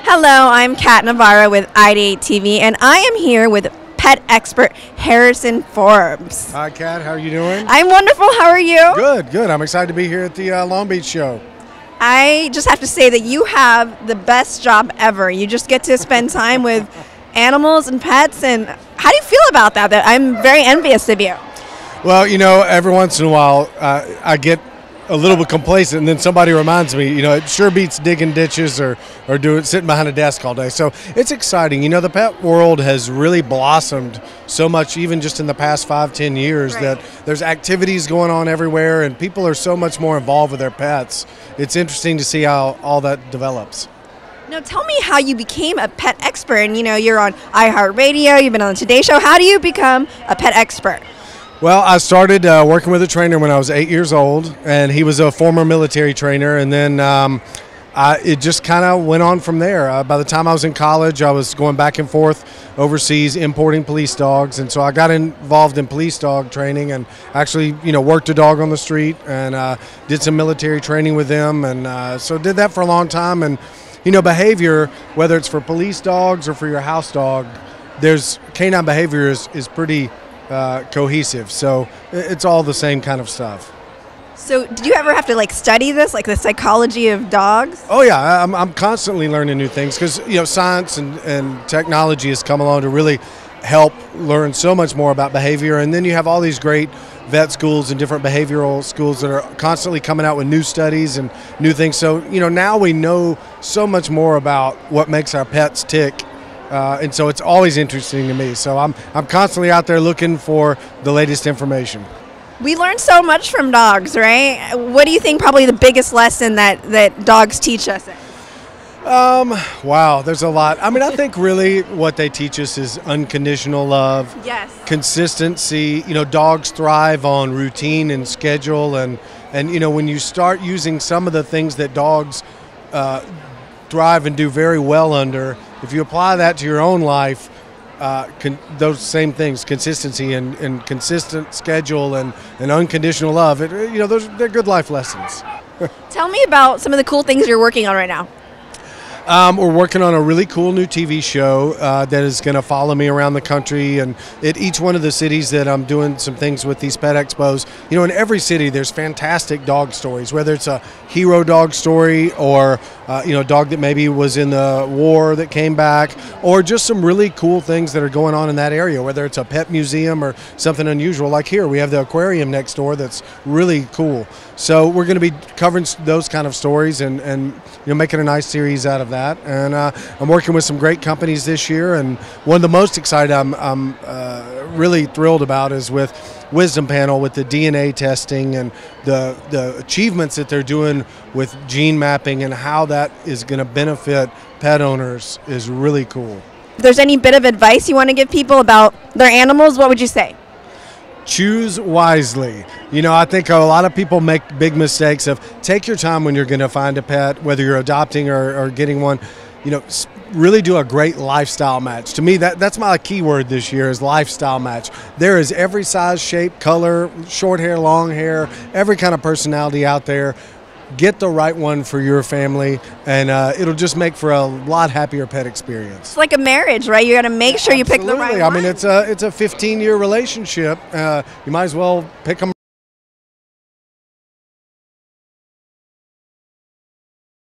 Hello, I'm Cat Navarro with IdeateTV, and I am here with pet expert Harrison Forbes. Hi, Cat. How are you doing? I'm wonderful. How are you? Good, good. I'm excited to be here at the Long Beach show. I just have to say that you have the best job ever. You just get to spend time with animals and pets, and how do you feel about that? That I'm very envious of you. Well, you know, every once in a while I get a little bit complacent, and then somebody reminds me, you know, it sure beats digging ditches or sitting behind a desk all day. So it's exciting. You know, the pet world has really blossomed so much, even just in the past 5-10 years, right, that there's activities going on everywhere, and people are so much more involved with their pets. It's interesting to see how all that develops. Now, tell me how you became a pet expert. And, you know, you're on iHeartRadio, you've been on the Today Show. How do you become a pet expert? Well, I started working with a trainer when I was 8 years old, and he was a former military trainer, and then it just kind of went on from there. By the time I was in college, I was going back and forth overseas importing police dogs, and so I got involved in police dog training and actually, you know, worked a dog on the street and did some military training with them, and so did that for a long time. And, you know, behavior, whether it's for police dogs or for your house dog, there's canine behavior is pretty cohesive, so it's all the same kind of stuff. So did you ever have to like study this, like the psychology of dogs? Oh yeah, I'm constantly learning new things because, you know, science and technology has come along to really help learn so much more about behavior. And then you have all these great vet schools and different behavioral schools that are constantly coming out with new studies and new things. So, you know, now we know so much more about what makes our pets tick. And so it's always interesting to me. So I'm constantly out there looking for the latest information. We learn so much from dogs, right? What do you think probably the biggest lesson that dogs teach us? Wow, there's a lot. I mean, I think really what they teach us is unconditional love. Yes. Consistency. You know, dogs thrive on routine and schedule, and you know, when you start using some of the things that dogs thrive and do very well under, if you apply that to your own life, those same things, consistency and consistent schedule and unconditional love, you know, they're good life lessons. Tell me about some of the cool things you're working on right now. We're working on a really cool new TV show that is going to follow me around the country, and at each one of the cities that I'm doing some things with these pet expos. You know, in every city there's fantastic dog stories, whether it's a hero dog story or you know, a dog that maybe was in the war that came back, or just some really cool things that are going on in that area, whether it's a pet museum or something unusual. Like here, we have the aquarium next door that's really cool. So we're going to be covering those kind of stories and you know, making a nice series out of that. And I'm working with some great companies this year, and one of the most excited I'm really thrilled about is with Wisdom Panel, with the DNA testing and the achievements that they're doing with gene mapping and how that is going to benefit pet owners is really cool. If there's any bit of advice you want to give people about their animals, what would you say? Choose wisely. You know, I think a lot of people make big mistakes of take your time when you're going to find a pet, whether you're adopting or getting one. You know, really do a great lifestyle match. To me, that's my key word this year is lifestyle match. There is every size, shape, color, short hair, long hair, every kind of personality out there. Get the right one for your family, and it'll just make for a lot happier pet experience. It's like a marriage, right? You got to make sure you pick the right one. I mean, it's a 15-year relationship. You might as well pick them